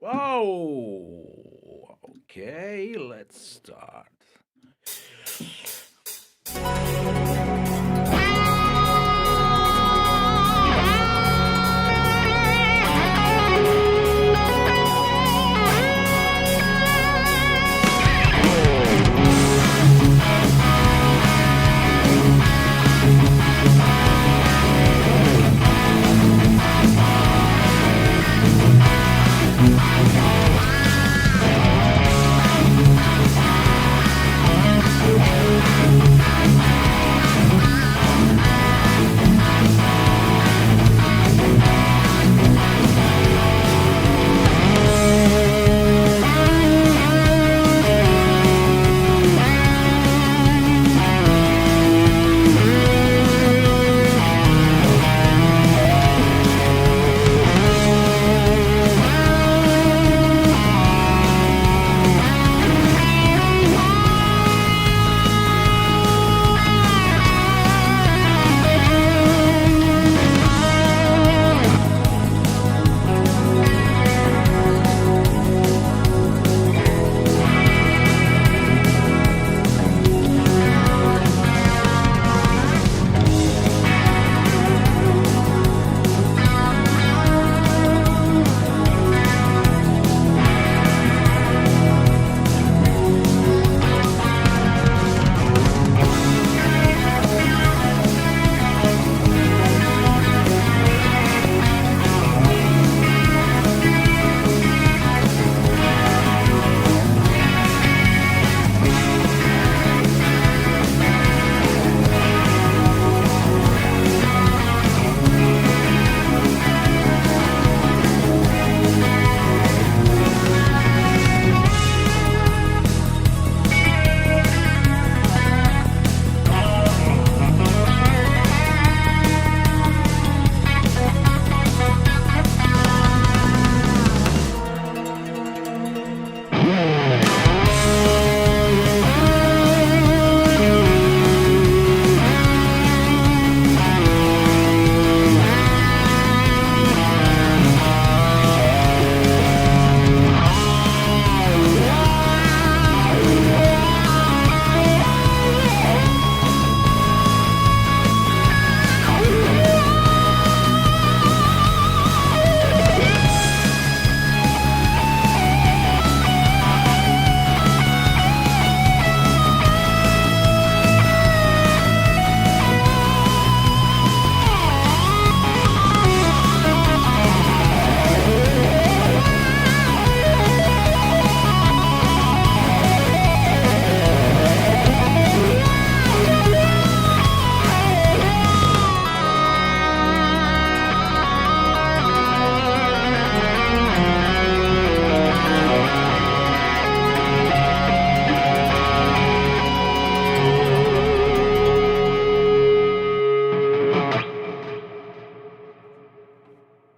Whoa! Okay, let's start.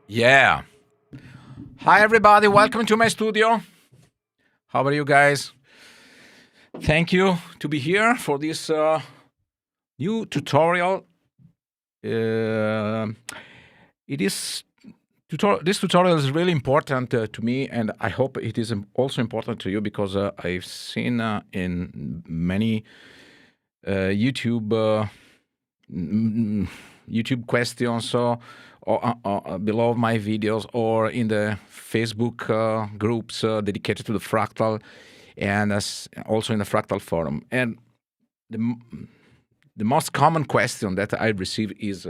Yeah. Hi, everybody. Welcome to my studio. How are you guys? Thank you to be here for this new tutorial. It is this tutorial is really important to me, and I hope it is also important to you because I've seen in many YouTube YouTube questions or below my videos or in the Facebook groups dedicated to the Fractal and also in the Fractal forum. And the most common question that I receive is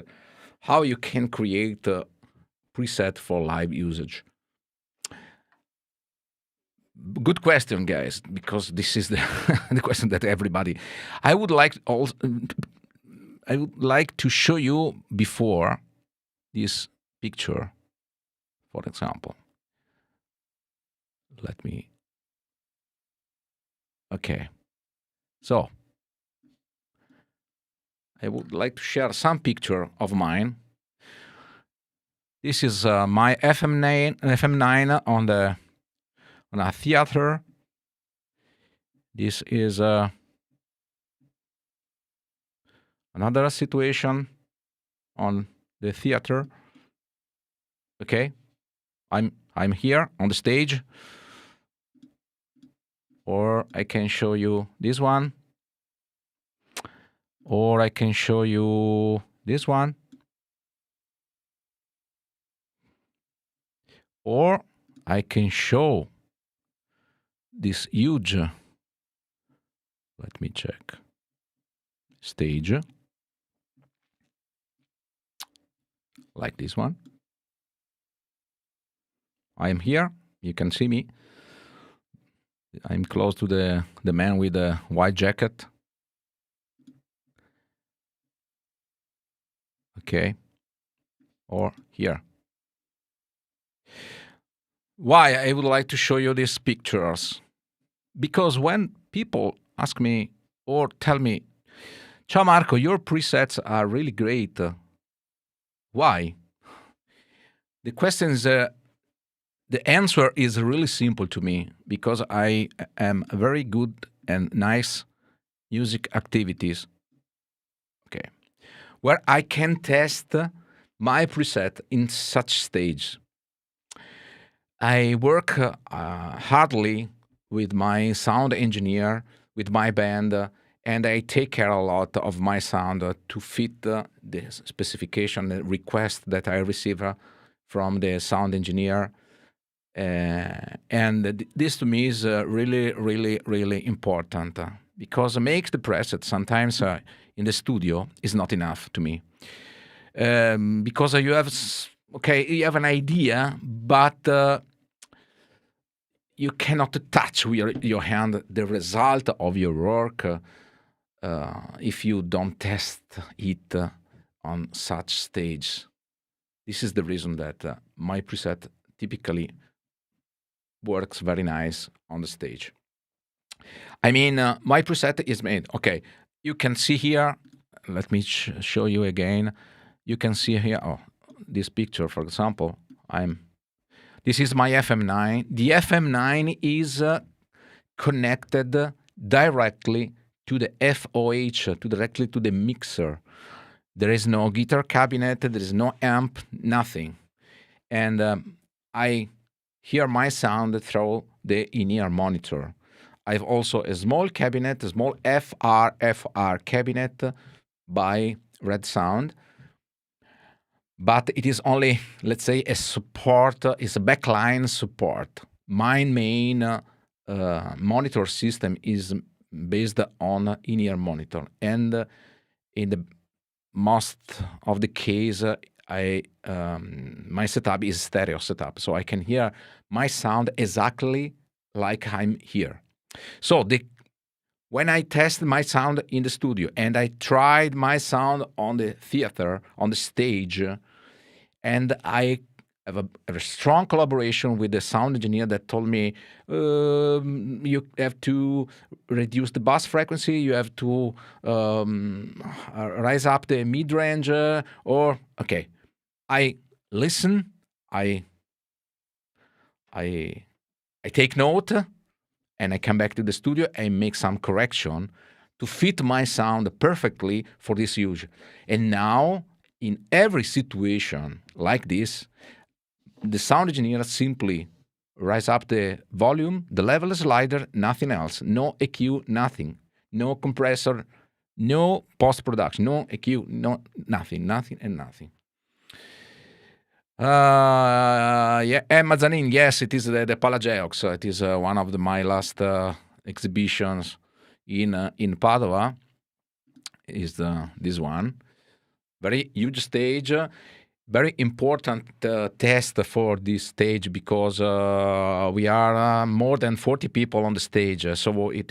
how you can create a preset for live usage. Good question, guys, because this is the, the question that everybody. I would like to show you before this picture, for example. Let me. Okay. So I would like to share some picture of mine. This is my FM9 on a theater. This is another situation on the theater. Okay, I'm I'm here on the stage. Or I can show you this one. Or I can show you this one. Or I can show this huge, let me check, stage, like this one. I am here. You can see me. I'm close to the man with the white jacket. Okay. Or here. Why I would like to show you these pictures? Because when people ask me or tell me, "Ciao Marco, your presets are really great. Why?" The question is, the answer is really simple to me, because I am very good and nice music activities. Okay. Where I can test my preset in such stage. I work hardly with my sound engineer, with my band, and I take care a lot of my sound to fit the specification, the request that I receive from the sound engineer. And this to me is really, really, really important, because make the preset sometimes in the studio is not enough to me. Because you have an idea, but you cannot touch with your hand the result of your work if you don't test it on such stage. This is the reason that my preset typically works very nice on the stage. I mean, my preset is made. Okay, you can see here. Let me show you again. You can see here. Oh, this picture, for example. This is my FM9. The FM9 is connected directly to the FOH, directly to the mixer. There is no guitar cabinet. There is no amp. Nothing. And I hear my sound through the in-ear monitor. I have also a small cabinet, a small FR cabinet by Red Sound. But it is only, let's say, a support, it's a backline support. My main monitor system is based on in-ear monitor. And in the most of the case, my setup is stereo setup, so I can hear my sound exactly like I'm here. So when I tested my sound in the studio and I tried my sound on the theater, on the stage, and I have a strong collaboration with the sound engineer that told me, you have to reduce the bass frequency, you have to rise up the mid-range, okay. I listen, I take note, and I come back to the studio and make some correction to fit my sound perfectly for this use. And now, in every situation like this, the sound engineer simply rise up the volume, the level slider, nothing else. No EQ, nothing. No compressor, no post-production, no EQ, no nothing, and nothing. Yeah, Mazzanin, yes, it is the Palageox. It is one of my last exhibitions in Padova. Is this one very huge stage, very important test for this stage, because we are more than 40 people on the stage. So it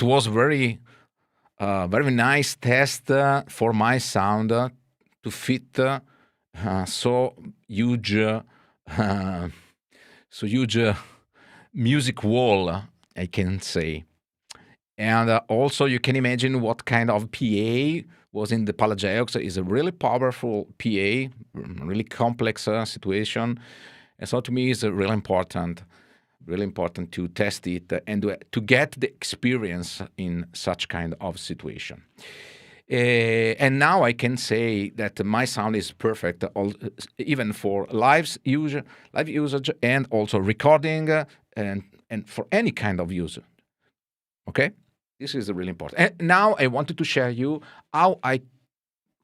was very nice test for my sound to fit. So huge music wall, I can say. And also you can imagine what kind of PA was in the Palageox. It's a really powerful PA, really complex situation. And so to me it's really important to test it and to get the experience in such kind of situation. And now I can say that my sound is perfect, even for live usage, and also recording, and for any kind of user. Okay, this is really important. And now I wanted to share you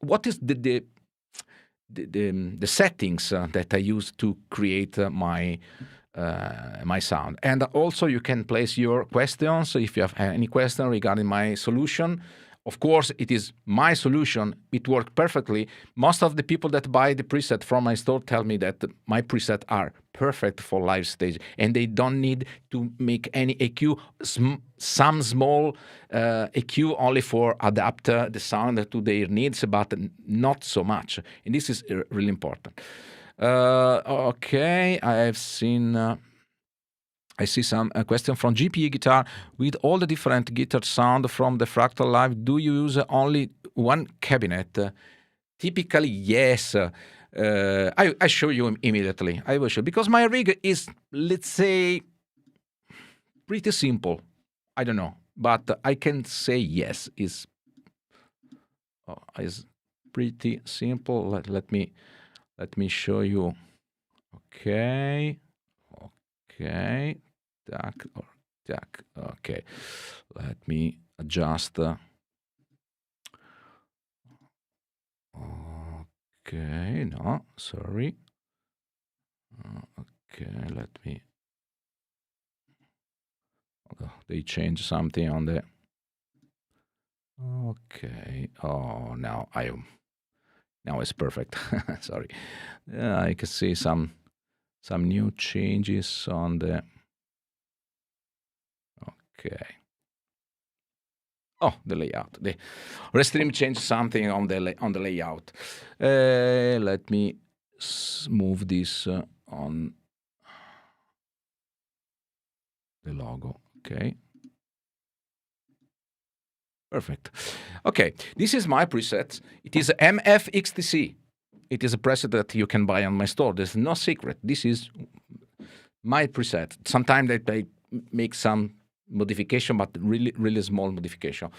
what is the settings that I use to create my sound. And also you can place your questions if you have any question regarding my solution. Of course, it is my solution. It worked perfectly. Most of the people that buy the preset from my store tell me that my presets are perfect for live stage, and they don't need to make any EQ, some small EQ only for adapt the sound to their needs, but not so much. And this is really important. Okay, I see some question from GPE Guitar. With all the different guitar sound from the Fractal Live, do you use only one cabinet? Typically, yes. I show you immediately. I will show, because my rig is, let's say, pretty simple. I don't know, but I can say yes. Is pretty simple. Let me show you. Okay. Tack. Okay. Let me adjust. Okay. No, sorry. Okay. Let me. They changed something on the. Okay. Oh, now it's perfect. Sorry. I can see some new changes on the. Okay. Oh, the layout. The Restream changed something on the layout. Let me move this on the logo. Okay. Perfect. Okay, this is my preset. It is MFXTC. It is a preset that you can buy on my store. There's no secret. This is my preset. Sometimes I make some modification, but really small modification.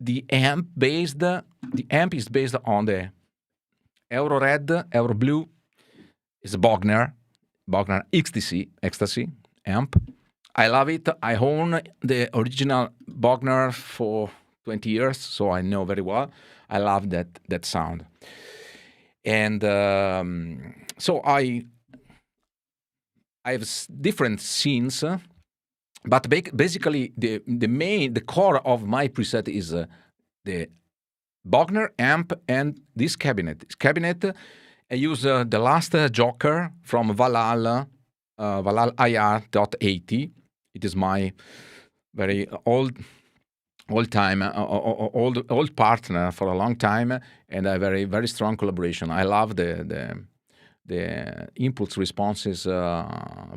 The amp is based on the Euro Red, Euro Blue. It's a Bogner XTC Ecstasy amp. I love it. I own the original Bogner for 20 years, so I know very well. I love that sound. And so I have different scenes, but basically the core of my preset is the Bogner amp and this cabinet. This cabinet, I use the last Joker from Valhalla, Valhalla IR.80. It is my very old partner for a long time, and a very strong collaboration. I love the impulse responses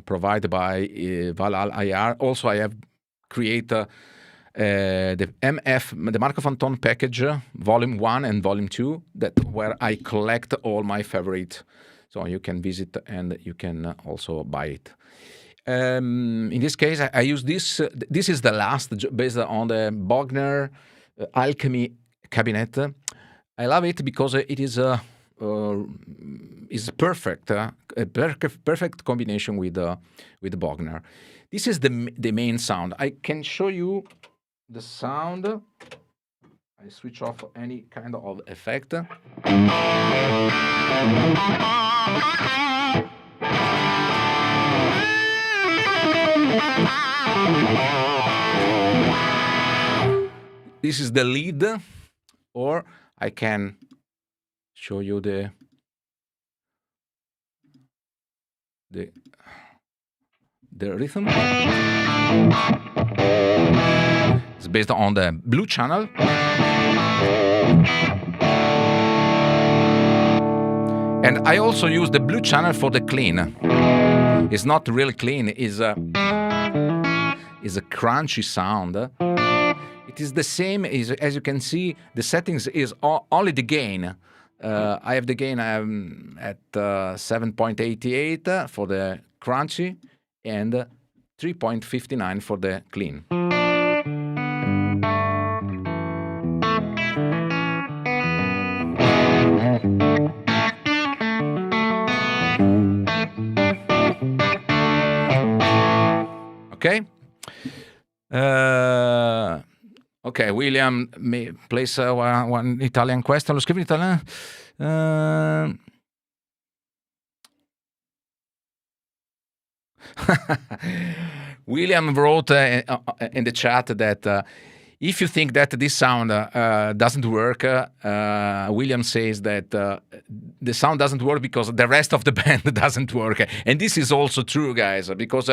provided by Valhalla IR. Also, I have created the Marco Fanton package, Volume 1 and Volume 2, where I collect all my favorite. So you can visit and you can also buy it. In this case, I use this. This is the last based on the Bogner Alchemy cabinet. I love it because it is perfect, a perfect combination with the Bogner. This is the main sound. I can show you the sound. I switch off any kind of effect. This is the lead, or I can show you the rhythm. It's based on the blue channel. And I also use the blue channel for the clean. It's not really clean. It's a crunchy sound. It is the same as you can see. The settings is only the gain. I have the gain at 7.88 for the crunchy and 3.59 for the clean. Okay. Ok, William, place one Italian question. Lo scrivo in italiano. William wrote in the chat that if you think that this sound doesn't work, William says that the sound doesn't work because the rest of the band doesn't work. And this is also true, guys, because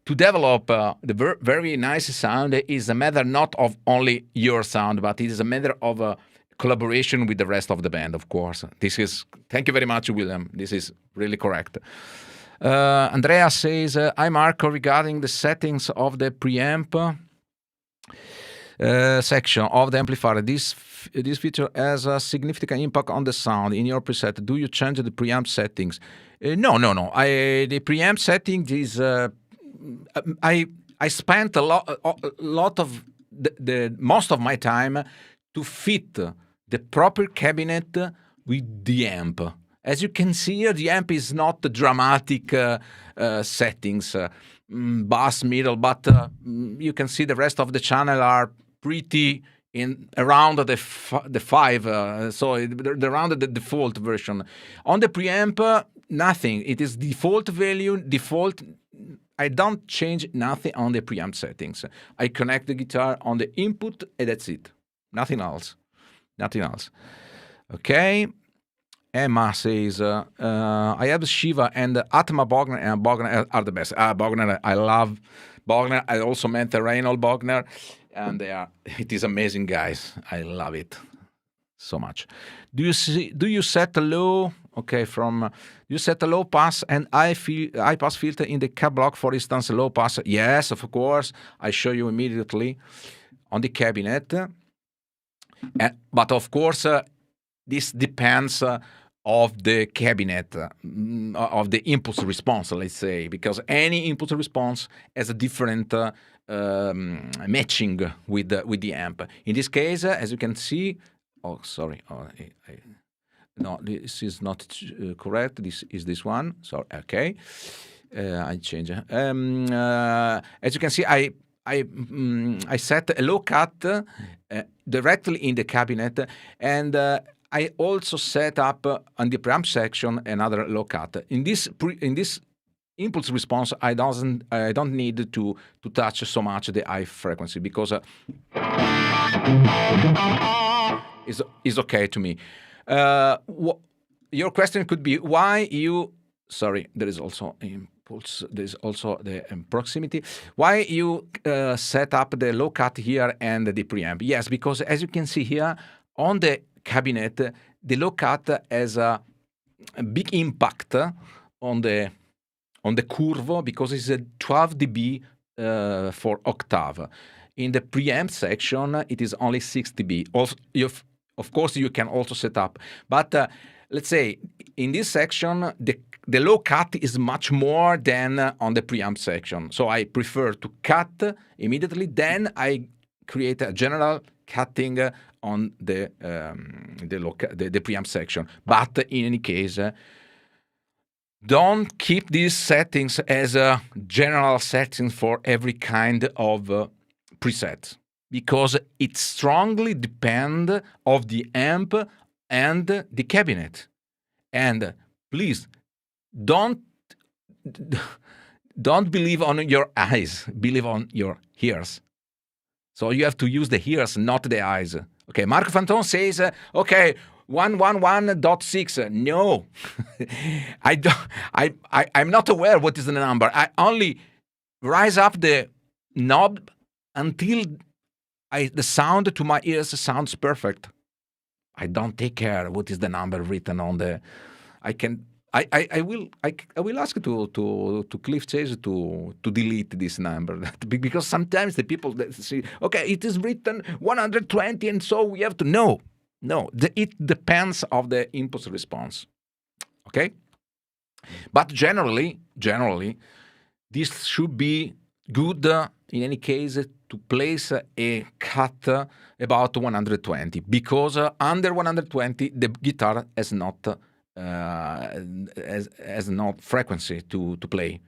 to develop the very nice sound is a matter not of only your sound, but it is a matter of collaboration with the rest of the band, of course. Thank you very much, William. This is really correct. Andrea says, hi Marco, regarding the settings of the preamp section of the amplifier, this feature has a significant impact on the sound in your preset. Do you change the preamp settings? No. The preamp settings is I spent a lot of the most of my time to fit the proper cabinet with the amp. As you can see here, the amp is not the dramatic settings, bass, middle, but you can see the rest of the channel are pretty around the 5, so around the default version. On the preamp, nothing. It is default value, default. I don't change nothing on the preamp settings. I connect the guitar on the input, and that's it. Nothing else. Okay. Emma says, I have Shiva and Atma Bogner, and Bogner are the best. Bogner, I love Bogner. I also met Reinhold Bogner, and it is amazing, guys. I love it so much. Do you set a low? Okay, you set a low pass and high pass filter in the cab block, for instance, low pass. Yes, of course. I show you immediately on the cabinet. But of course, this depends of the cabinet, of the impulse response, let's say, because any impulse response has a different matching with the amp. In this case, as you can see, no, this is not correct. This is this one. So okay, I change. As you can see, I set a low cut directly in the cabinet, and I also set up on the preamp section another low cut. In this impulse response, I don't need to touch so much the high frequency because is okay to me. Your question could be why you. Sorry, there is also impulse. There is also the proximity. Why you set up the low cut here and the preamp? Yes, because as you can see here on the cabinet, the low cut has a big impact on the curve because it's a 12 dB for octave. In the preamp section, it is only 6 dB. Also, of course, you can also set up, but let's say in this section, the low cut is much more than on the preamp section. So I prefer to cut immediately, then I create a general cutting on the preamp section. But in any case, don't keep these settings as a general setting for every kind of preset, because it strongly depends on the amp and the cabinet. And please don't believe on your eyes, believe on your ears. So you have to use the ears, not the eyes. Okay, Marco Fanton says, okay, 111.6. No, I'm not aware what is the number. I only rise up the knob until the sound to my ears sounds perfect. I don't take care what is the number written on the. I will ask to Cliff Chase to delete this number because sometimes the people that say, okay, it is written 120 and so we have to know. No, it depends of the impulse response. Okay, but generally, this should be good in any case to place a cut about 120 because under 120 the guitar has not frequency to play.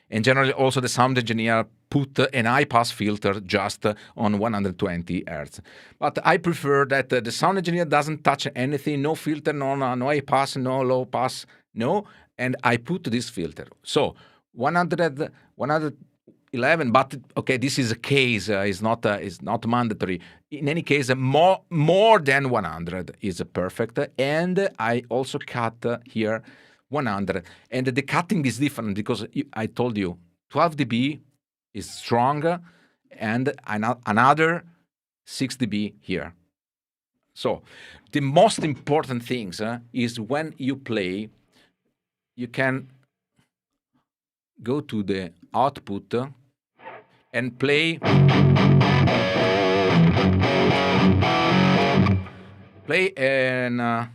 And generally, also the sound engineer put an high-pass filter just on 120 Hz. But I prefer that the sound engineer doesn't touch anything, no filter, no high-pass, no low-pass, no, and I put this filter. So 100, 111, but okay, this is a case, is not mandatory. In any case, more than 100 is perfect, and I also cut here 100. And the cutting is different because I told you 12 dB is stronger and another 6 dB here. So the most important things is when you play, you can go to the output and play an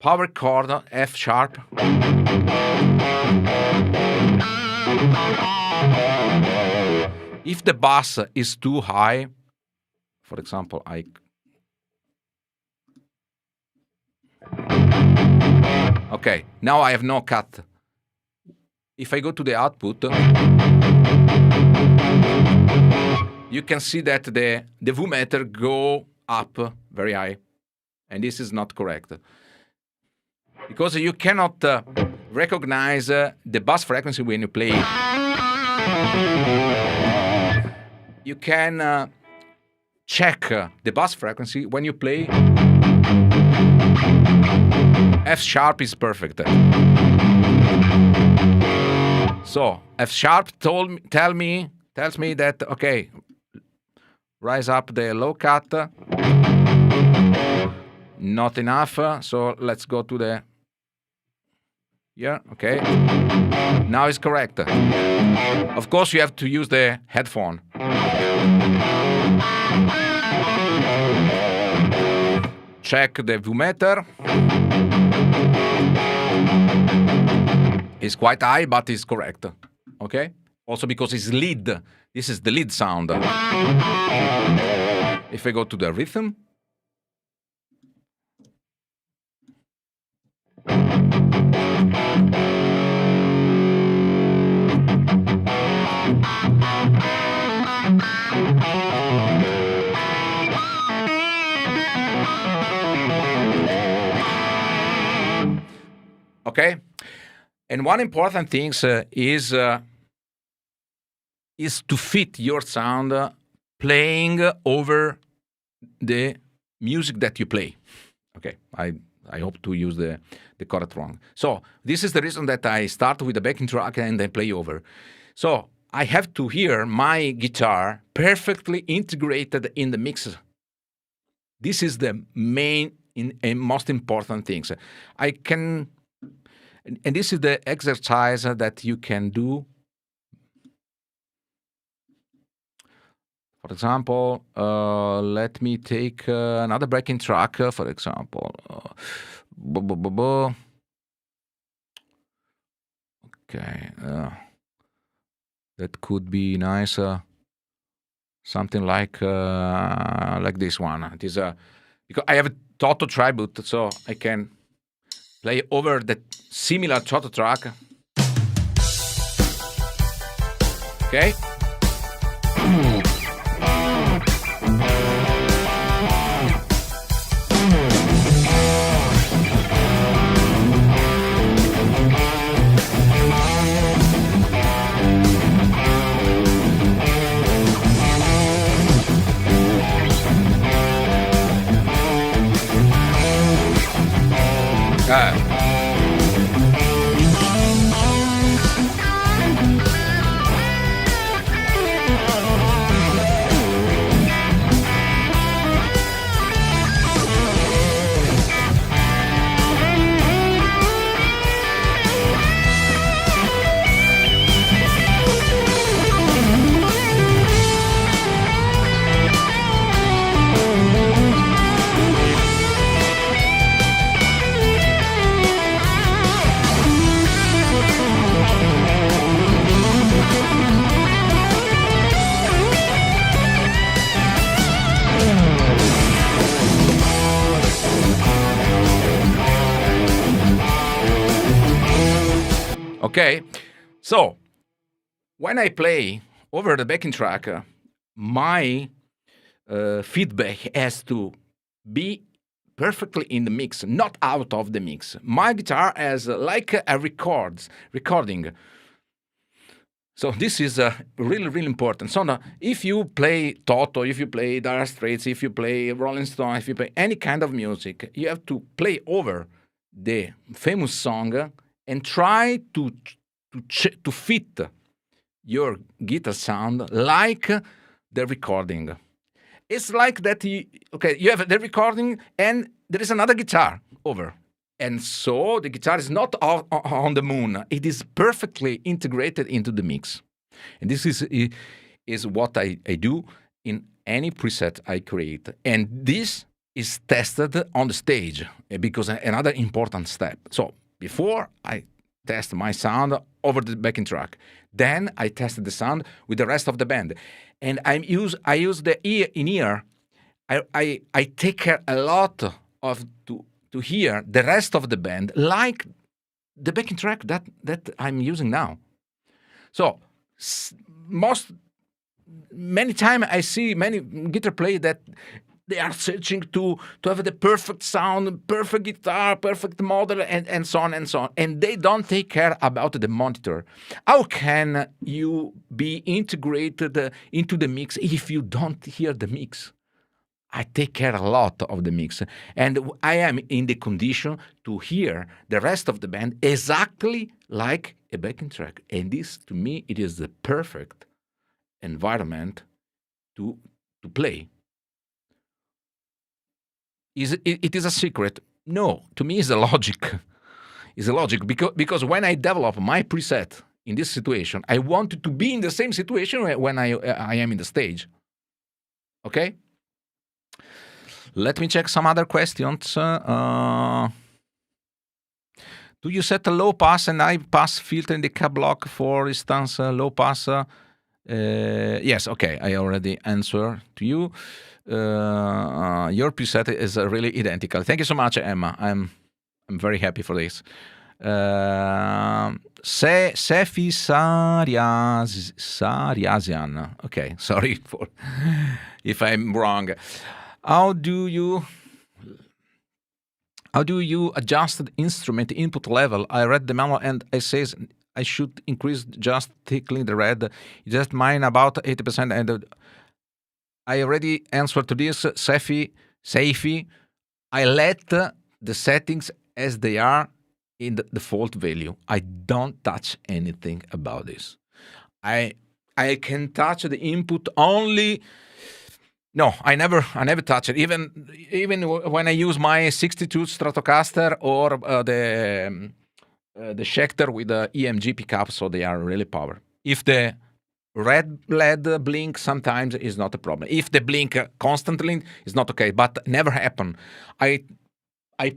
power chord F sharp. If the bass is too high, for example, okay, now I have no cut. If I go to the output, you can see that the V meter go up very high, and this is not correct. Because you cannot recognize the bass frequency when you play. You can check the bass frequency when you play. F sharp is perfect. So F sharp tells me that okay, rise up the low cut. Not enough. So let's go to the. Yeah, okay. Now it's correct. Of course, you have to use the headphone. Check the V meter. It's quite high, but it's correct. Okay? Also because it's lead. This is the lead sound. If I go to the rhythm. Okay, and one important thing is to fit your sound playing over the music that you play. Okay, I hope to use the correct wrong. So this is the reason that I start with the backing track and then play over. So I have to hear my guitar perfectly integrated in the mix. This is the main and most important things. I can, and this is the exercise that you can do. For example, let me take another backing track, for example. Okay, that could be nice. Something like this one. It is because I have a Toto tribute, so I can play over the similar Toto track. Okay. Okay, so when I play over the backing track, my feedback has to be perfectly in the mix, not out of the mix. My guitar has like a recording. So this is really, really important. So now, if you play Toto, if you play Dire Straits, if you play Rolling Stone, if you play any kind of music, you have to play over the famous song and try to fit your guitar sound like the recording. It's like that. You have the recording and there is another guitar over. And so the guitar is not on the moon. It is perfectly integrated into the mix. And this is what I do in any preset I create. And this is tested on the stage because another important step. So before I test my sound over the backing track, then I tested the sound with the rest of the band. And I use the ear in ear. I take care a lot of to hear the rest of the band like the backing track that I'm using now. So many times I see many guitar players that they are searching to have the perfect sound, perfect guitar, perfect model, and so on and so on. And they don't take care about the monitor. How can you be integrated into the mix if you don't hear the mix? I take care a lot of the mix. And I am in the condition to hear the rest of the band exactly like a backing track. And this, to me, it is the perfect environment to play. It is a secret? No, to me, it's a logic. It's a logic because when I develop my preset in this situation, I want to be in the same situation when I am in the stage. Okay? Let me check some other questions. Do you set a low pass and high pass filter in the cab block, for instance, low pass? Yes, okay, I already answered to you. Your preset is really identical. Thank you so much, Emma. I'm very happy for this. Sefi Sariasian. Okay, sorry for if I'm wrong. How do you adjust the instrument input level? I read the manual and it says I should increase just tickling the red. Just mine about 80%. And I already answered to this, Seifi. I let the settings as they are in the default value. I don't touch anything about this. I can touch the input only. No, I never touch it. Even when I use my 62 Stratocaster or the Schecter with the EMG pickup, so they are really power. If the red LED blink sometimes is not a problem. If they blink constantly, it's not okay. But never happen. I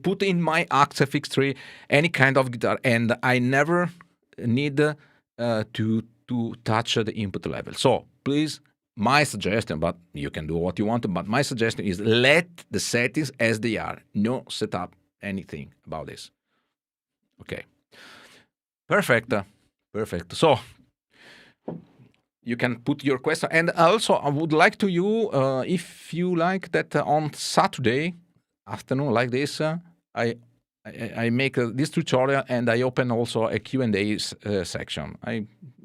put in my Axe-FX3 any kind of guitar, and I never need to touch the input level. So please. My suggestion, but you can do what you want, but my suggestion is let the settings as they are. No set up anything about this. Okay. Perfect. So you can put your question. And also, I would like to you, if you like that on Saturday afternoon like this, I make this tutorial and I open also a Q&A section.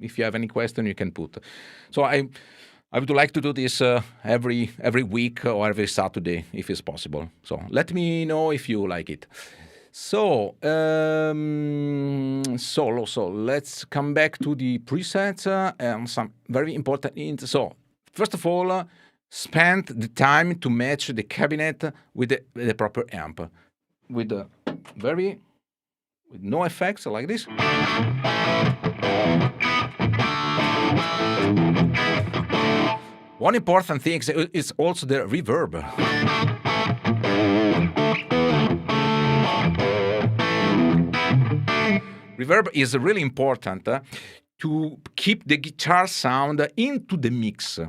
If you have any question, you can put. So I would like to do this every week or every Saturday, if it's possible. So let me know if you like it. So let's come back to the presets and some very important hints. So first of all, spend the time to match the cabinet with the proper amp, with no effects like this. One important thing is also the reverb. Reverb is really important to keep the guitar sound into the mix.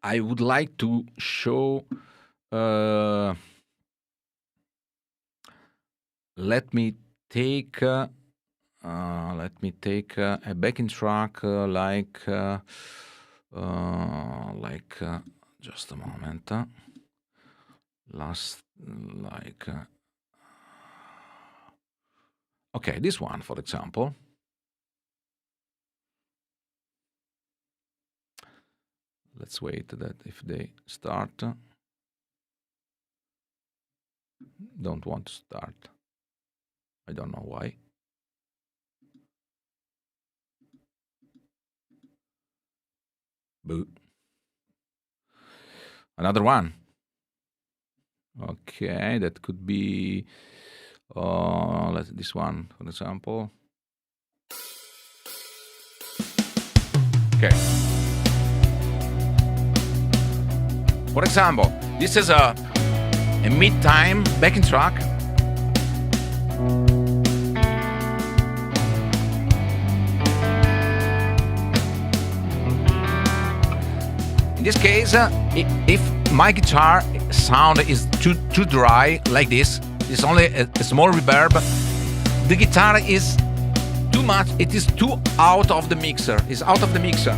I would like to show. Let me take let me take a backing track just a moment. Okay, this one, for example. Let's wait that if they start. Don't want to start. I don't know why. Boo. Another one. Okay, that could be this one, for example. Okay. For example, this is a mid-time backing track. In this case, if my guitar sound is too dry like this, it's only a small reverb, the guitar is too much, it is too out of the mixer, it's out of the mixer.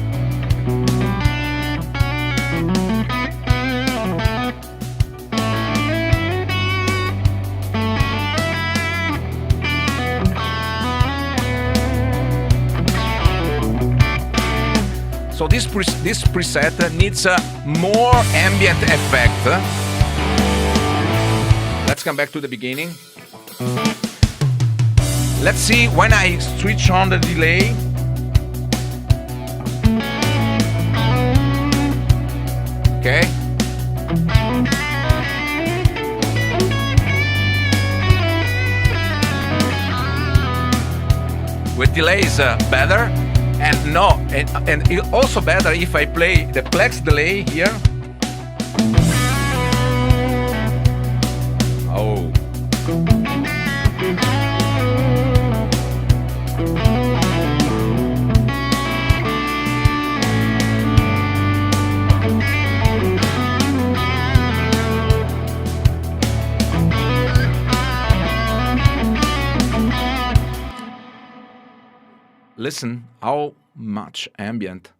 So this preset needs a more ambient effect. Let's come back to the beginning. Let's see when I switch on the delay. Okay. With delay is better. And no, and it's also better if I play the plex delay here. Oh. Listen how much ambient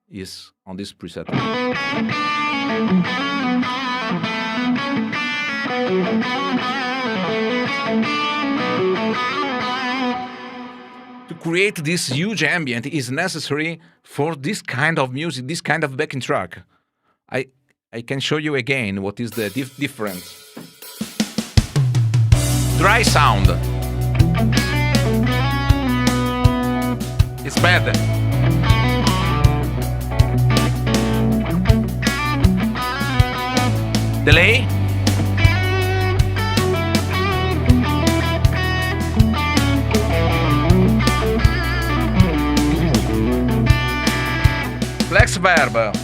is on this preset. To create this huge ambient is necessary for this kind of music, this kind of backing track. I can show you again what is the difference. Dry sound. It's bad. Delay. Flex verb.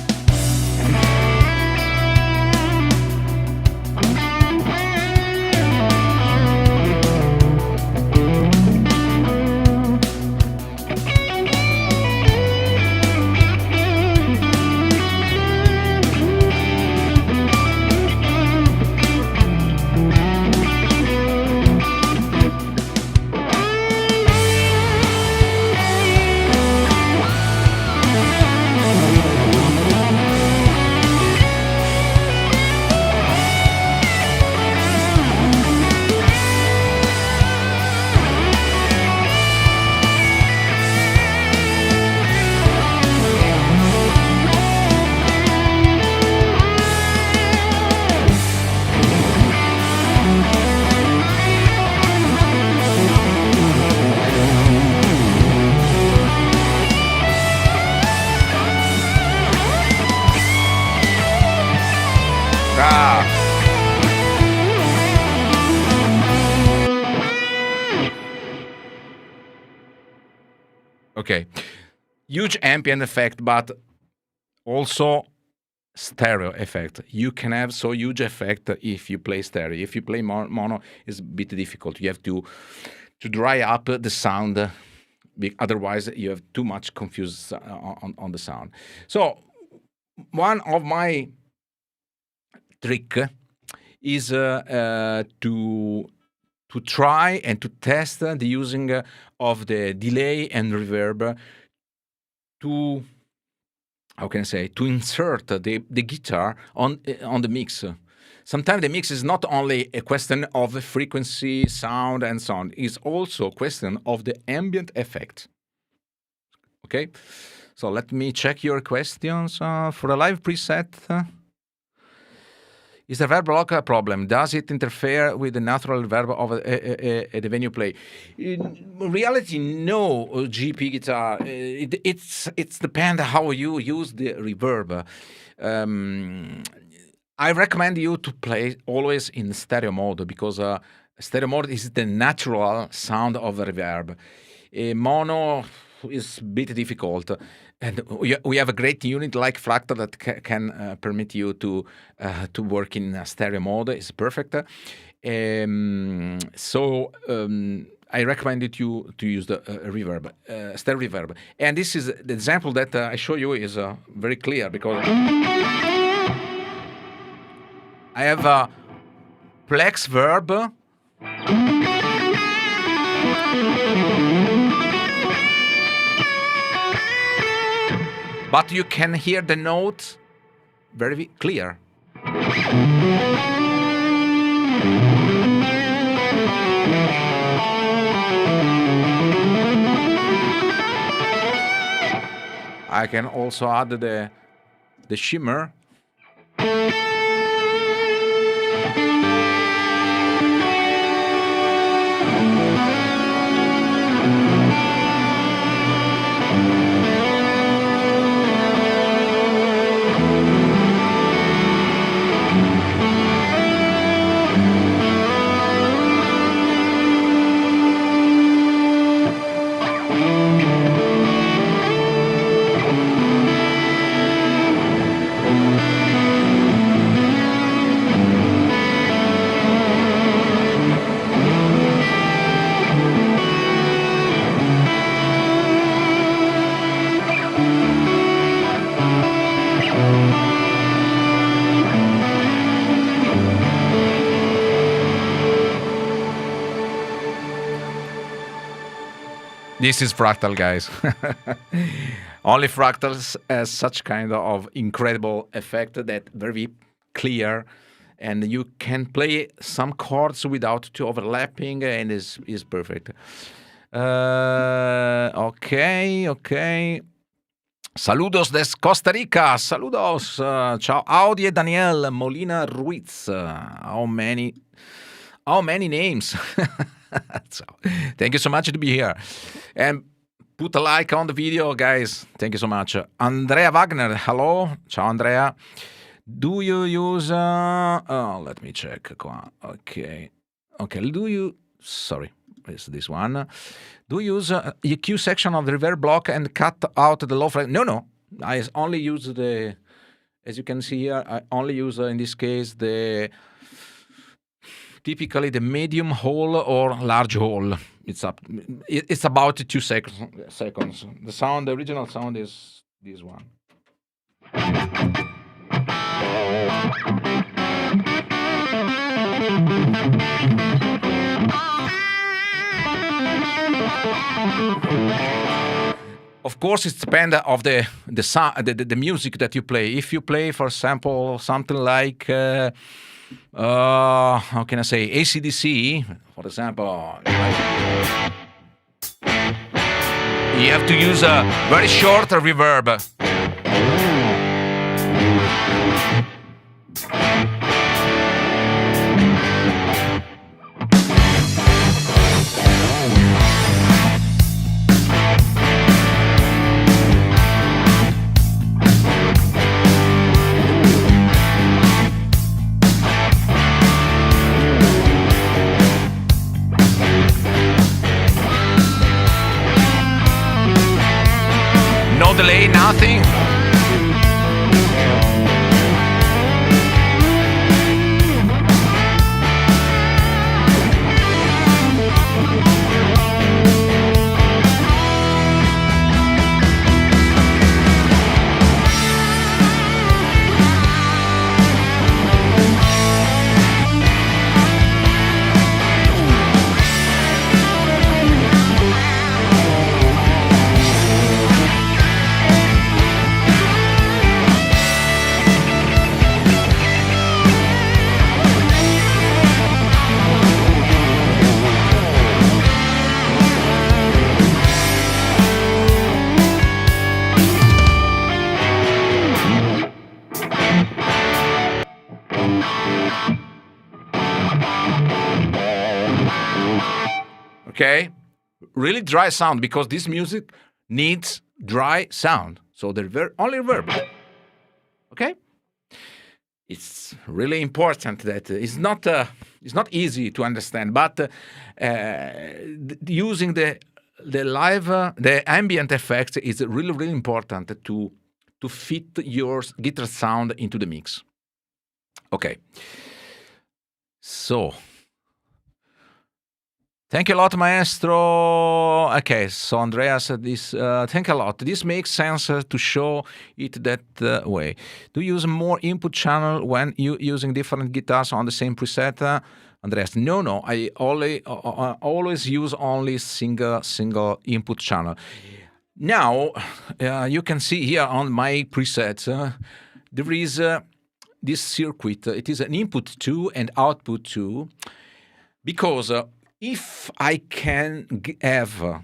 Okay, huge ambient effect, but also stereo effect. You can have so huge effect if you play stereo. If you play mono, it's a bit difficult. You have to dry up the sound. Otherwise, you have too much confused on the sound. So one of my trick is to to try and to test the using of the delay and reverb to, how can I say, to insert the guitar on the mix. Sometimes the mix is not only a question of frequency, sound, and so on. It's also a question of the ambient effect. Okay, so let me check your questions for a live preset. Is the reverb block a problem? Does it interfere with the natural reverb of the venue play? In reality, no, GP guitar. It's depends how you use the reverb. I recommend you to play always in stereo mode because stereo mode is the natural sound of the reverb. Mono is a bit difficult. And we have a great unit like Fractal that can permit you to work in stereo mode. It's perfect. I recommend you to use the reverb, stereo reverb. And this is the example that I show you is very clear because I have a plex verb. But you can hear the note very clear. I can also add the shimmer. This is Fractal, guys. Only Fractals has such kind of incredible effect that very clear, and you can play some chords without too overlapping, and is perfect. Okay. Saludos des Costa Rica. Saludos. Ciao, Audi e Daniel Molina Ruiz. How many names? So, thank you so much to be here. And put a like on the video, guys. Thank you so much. Andrea Wagner, hello. Ciao, Andrea. Do you use... let me check. Okay. Sorry, it's this one. Do you use EQ section of the reverb block and cut out the low frequency? No. I only use the... As you can see here, I only use, in this case, typically the medium hole or large hole. It's about 2 seconds. The original sound is this one. Of course, it depends of the music that you play. If you play, for example, something like how can I say, AC/DC, for example, you have to use a very short reverb. No delay, nothing. okay? Really dry sound, because this music needs dry sound. So the only reverb, okay? It's really important that it's not easy to understand, but using the the ambient effects is really important to fit your guitar sound into the mix. Okay. So, thank you a lot, Maestro. Okay, so Andreas, this thank you a lot. This makes sense to show it that way. Do you use more input channel when you using different guitars on the same preset? Andreas, no. I always use only single input channel. Now, you can see here on my presets, there is this circuit. It is an input 2 and output 2, because if I cannot have,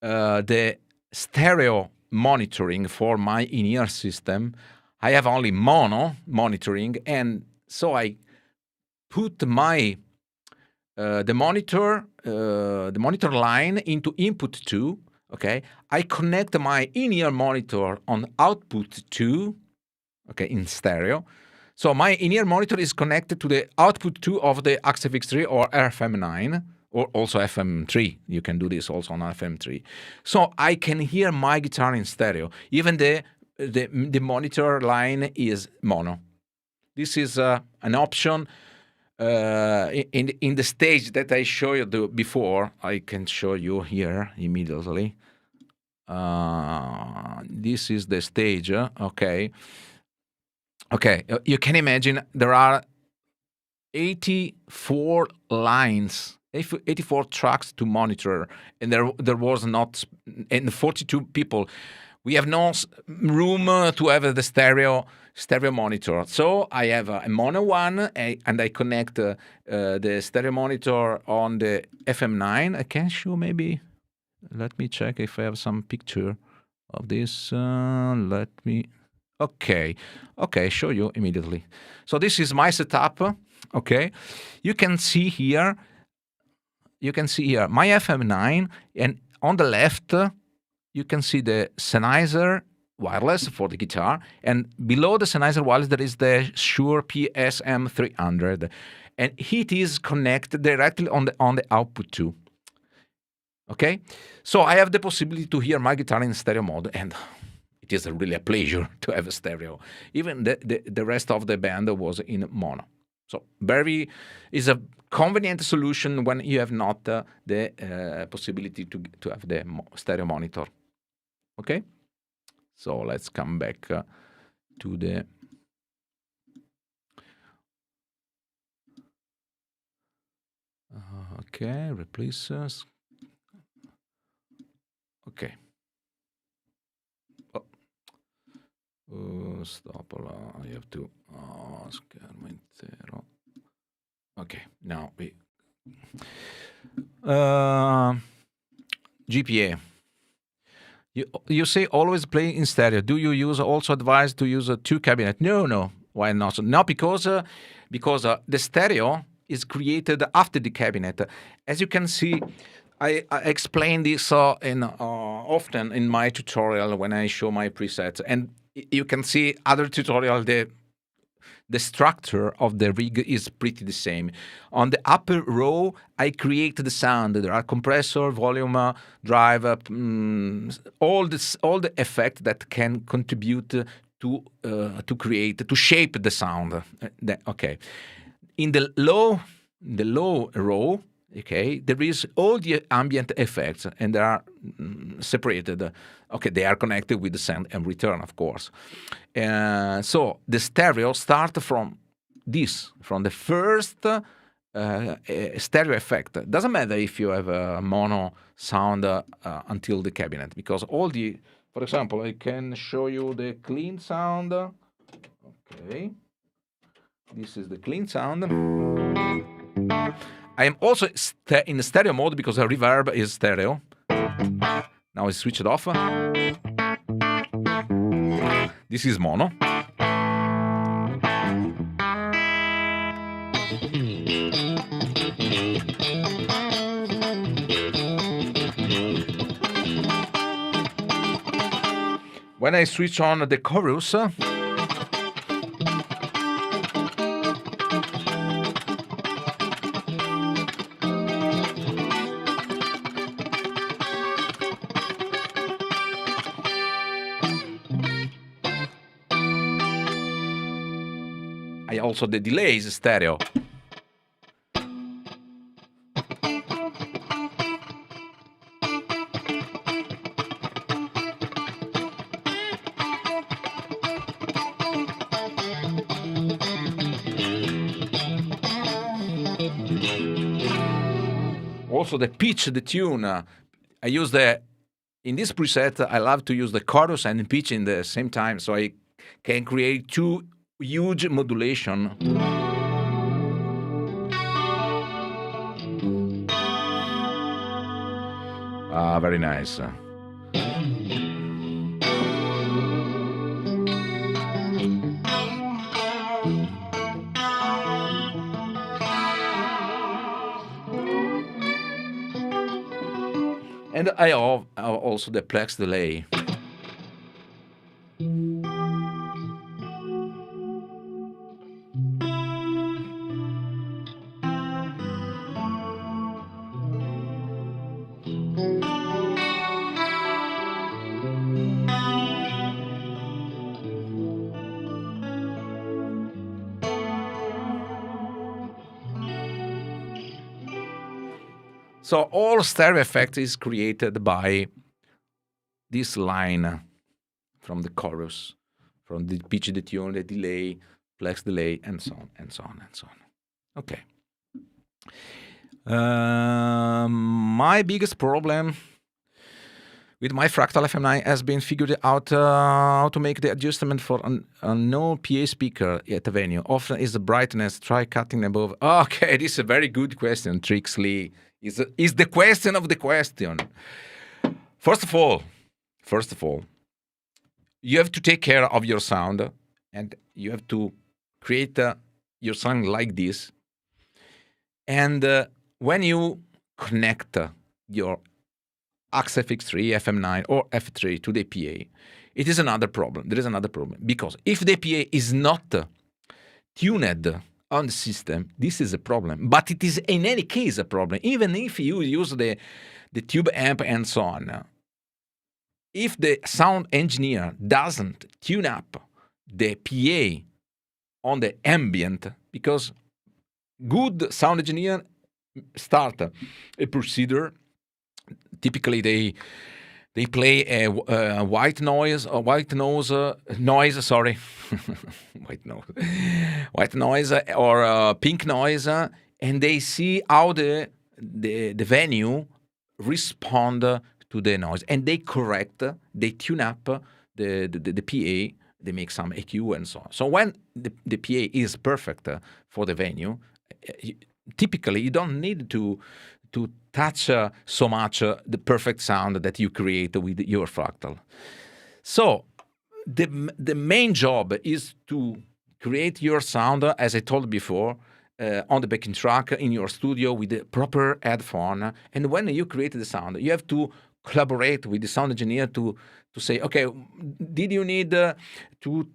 the stereo monitoring for my in-ear system, I have only mono monitoring, and so I put my the monitor line into input 2. Okay, I connect my in-ear monitor on output 2. Okay, in stereo. So my in-ear monitor is connected to the output 2 of the XFX3 or FM9, or also FM3. You can do this also on FM3. So I can hear my guitar in stereo. Even the monitor line is mono. This is an option in the stage that I showed you before. I can show you here immediately. This is the stage, okay. Okay, you can imagine there are 84 lines, 84 tracks to monitor, and there was not, and 42 people. We have no room to have the stereo monitor. So I have a mono one, and I connect the stereo monitor on the FM9. I can show maybe. Let me check if I have some picture of this. Let me. Okay, show you immediately. So this is my setup. Okay, you can see here my FM9, and on the left you can see the Sennheiser wireless for the guitar, and below the Sennheiser wireless there is the Shure PSM 300, and it is connected directly on the output 2. Okay, so I have the possibility to hear my guitar in stereo mode, and it is really a pleasure to have a stereo. Even the rest of the band was in mono. So is a convenient solution when you have not the possibility to have the stereo monitor. Okay, so let's come back to the. Okay, replaces. Okay. Stop. I have to. Schermo intero. Okay, now we. GPA. You say always play in stereo. Do you also advise to use a 2 cabinet? No. Why not? No, because the stereo is created after the cabinet. As you can see, I explain this often in my tutorial when I show my presets, and you can see other tutorial. The structure of the rig is pretty the same. On the upper row, I create the sound. There are compressor, volume, drive, all the effect that can contribute to shape the sound. Okay, in the low row, okay, there is all the ambient effects, and they are separated. Okay, they are connected with the send and return, of course. So the stereo start from the first stereo effect. Doesn't matter if you have a mono sound until the cabinet, because for example, I can show you the clean sound. Okay, this is the clean sound. I am also in the stereo mode because the reverb is stereo. Now I switch it off. This is mono. When I switch on the chorus, I also the delay is stereo. Also the pitch, the tune. I use in this preset, I love to use the chorus and pitch in the same time, so I can create two huge modulation. Very nice. And I have also the plex delay. So all stereo effect is created by this line from the chorus, from the pitch, the tune, the delay, plex delay, and so on, and so on, and so on. Okay. My biggest problem with my Fractal FM9 has been figured out how to make the adjustment for a no PA speaker at the venue. Often is the brightness, try cutting above. Okay, this is a very good question, Trixley. Is the question of the question. First of all, you have to take care of your sound, and you have to create your sound like this. And when you connect your XFX3, FM9, or F3 to the PA, it is another problem. There is another problem. Because if the PA is not tuned on the system, this is a problem. But it is in any case a problem. Even if you use the tube amp and so on. If the sound engineer doesn't tune up the PA on the ambient, because good sound engineer start a procedure. Typically, they play a white noise, or pink noise, and they see how the venue respond to the noise, and they correct, they tune up the PA, they make some EQ and so on. So when the PA is perfect for the venue, typically you don't need to touch so much the perfect sound that you create with your Fractal. So the main job is to create your sound, as I told before, on the backing track in your studio with the proper headphone. And when you create the sound, you have to collaborate with the sound engineer to say, okay, did you need to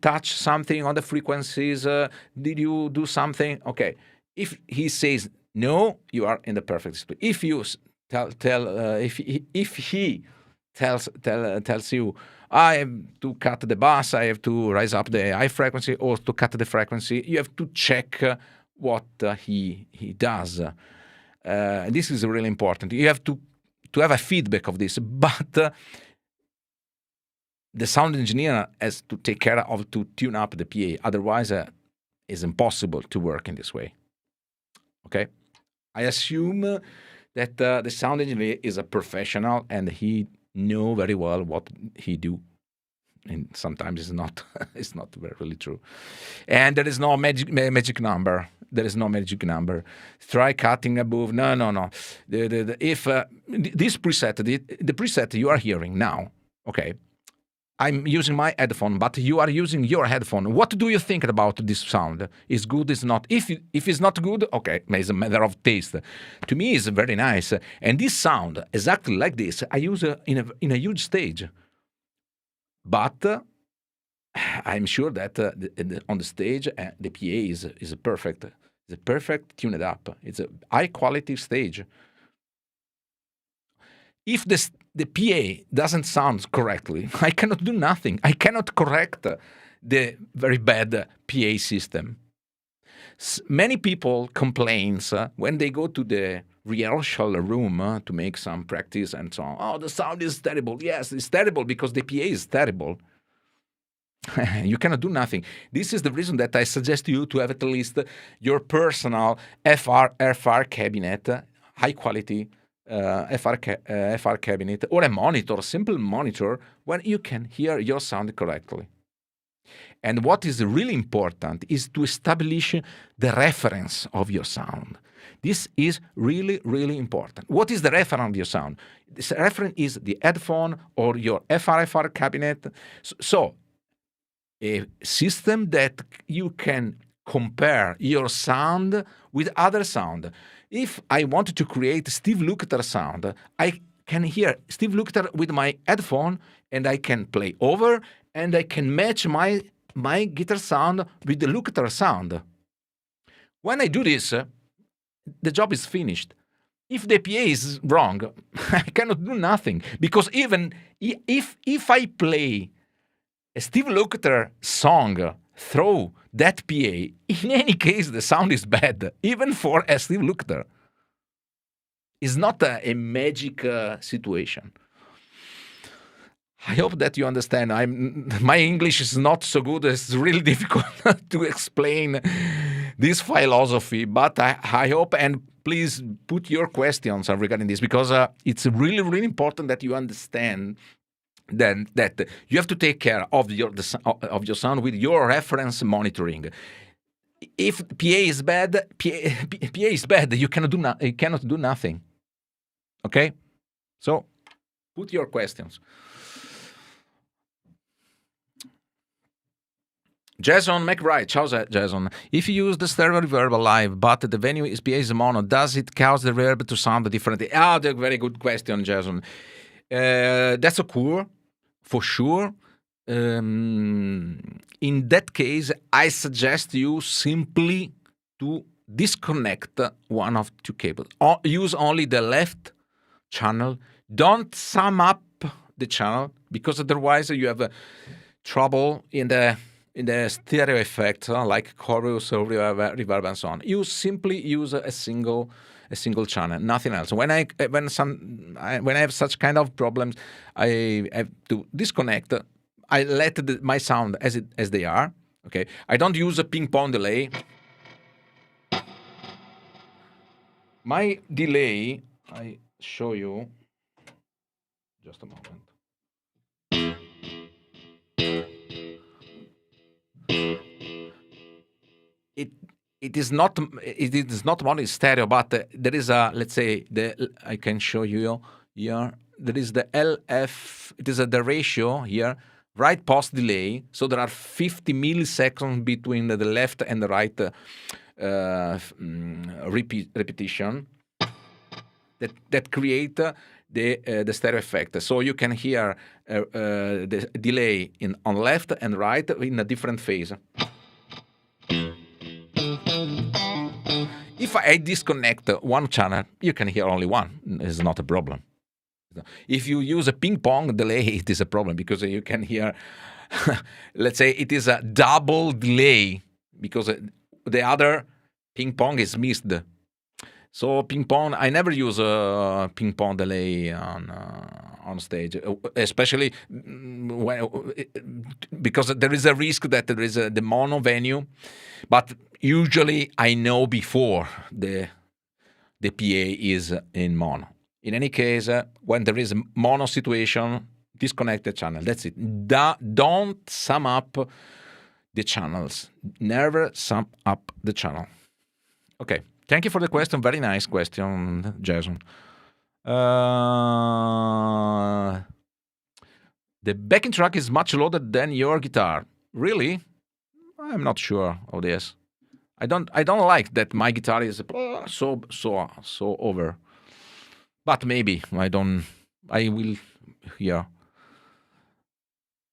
touch something on the frequencies? Did you do something? Okay, if he says no, you are in the perfect split. If you if he tells you, I have to cut the bass, I have to raise up the high frequency, or to cut the frequency, you have to check what he does. This is really important. You have to have a feedback of this, but the sound engineer has to take care of to tune up the PA. Otherwise, it's impossible to work in this way. Okay, I assume that the sound engineer is a professional and he know very well what he do. And sometimes it's not it's not really true. And there is no magic number. There is no magic number. Try cutting above. No. If this preset, the preset you are hearing now, okay, I'm using my headphone, but you are using your headphone. What do you think about this sound? Is good? Is not? If it's not good, okay, it's a matter of taste. To me, it's very nice. And this sound, exactly like this, I use in a huge stage. But I'm sure that on the stage, the PA is perfect. It's a perfect tuned up. It's a high quality stage. If the PA doesn't sound correctly, I cannot do nothing. I cannot correct the very bad PA system. Many people complain when they go to the rehearsal room to make some practice and so on. Oh, the sound is terrible. Yes, it's terrible because the PA is terrible. You cannot do nothing. This is the reason that I suggest you to have at least your personal FR cabinet, high quality FR cabinet, or a monitor, a simple monitor, where you can hear your sound correctly. And what is really important is to establish the reference of your sound. This is really, really important. What is the reference of your sound? This reference is the headphone or your FR cabinet. So a system that you can compare your sound with other sound. If I wanted to create Steve Lukather sound, I can hear Steve Lukather with my headphone, and I can play over, and I can match my guitar sound with the Lukather sound. When I do this, the job is finished. If the PA is wrong, I cannot do nothing, because even if I play a Steve Lukather song through that PA, in any case, the sound is bad, even for a Steve Lukather. It's not a magic situation. I hope that you understand. My English is not so good. It's really difficult to explain this philosophy, but I hope, and please put your questions regarding this, because it's really, really important that you understand then that you have to take care of your sound with your reference monitoring. If PA is bad, PA is bad. You cannot do nothing. Okay, so put your questions. Jason McBride, ciao Jason. If you use the stereo reverb live, but the venue is PA is mono, does it cause the reverb to sound differently? That's a very good question, Jason. That's occur, for sure. In that case, I suggest you simply to disconnect one of two cables. Use only the left channel. Don't sum up the channel, because otherwise you have trouble in the stereo effect, like chorus or reverb and so on. You simply use a single channel, nothing else. When I have such kind of problems, I have to disconnect. I let my sound as they are. Okay, I don't use a ping pong delay. My delay, I show you. Just a moment. It is not only stereo, but there is a, let's say, I can show you here. There is the LF. It is the ratio here, right post delay. So there are 50 milliseconds between the left and the right repetition that create the stereo effect. So you can hear the delay on left and right in a different phase. If I disconnect one channel, you can hear only one. It's not a problem. If you use a ping pong delay, it is a problem, because you can hear, let's say, it is a double delay, because the other ping pong is missed. So ping pong, I never use a ping pong delay on stage, especially because there is a risk that there is the mono venue. But usually I know before the PA is in mono. In any case, when there is a mono situation, disconnect the channel. That's it. Don't sum up the channels. Never sum up the channel. Okay. Thank you for the question. Very nice question, Jason. The backing track is much louder than your guitar. Really? I'm not sure of this. I don't like that my guitar is so over. But maybe I will hear.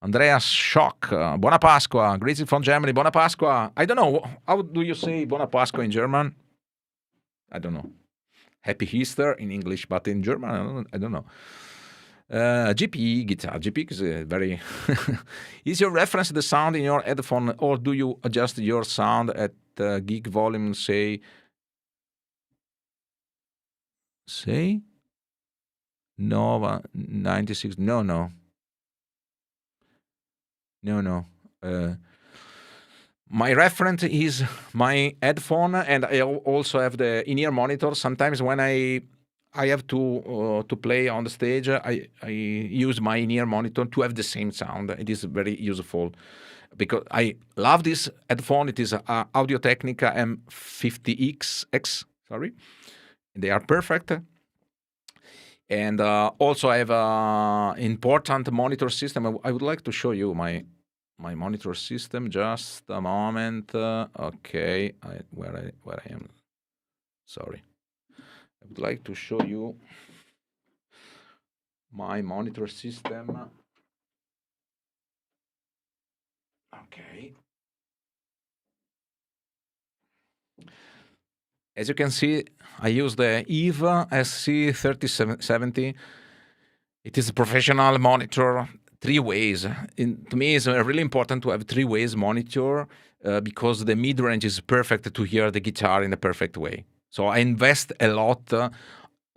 Andreas Schock, Buona Pasqua, greetings from Germany, Buona Pasqua. I don't know, how do you say Buona Pasqua in German? I don't know. Happy Easter in English, but in German, I don't know. GP guitar. GP is very. Is your reference the sound in your headphone, or do you adjust your sound at gig volume? Say Nova 96. No. My reference is my headphone, and I also have the in-ear monitor. Sometimes when I have to play on the stage, I use my in-ear monitor to have the same sound. It is very useful because I love this headphone. It is Audio-Technica M50X. Sorry, they are perfect. And also I have an important monitor system. I would like to show you my monitor system. Just a moment. Okay, where I am. Sorry. I would like to show you my monitor system. Okay. As you can see, I use the Eve SC3070. It is a professional monitor, 3 ways. To me, it's really important to have 3 ways monitor because the mid-range is perfect to hear the guitar in a perfect way. So I invest a lot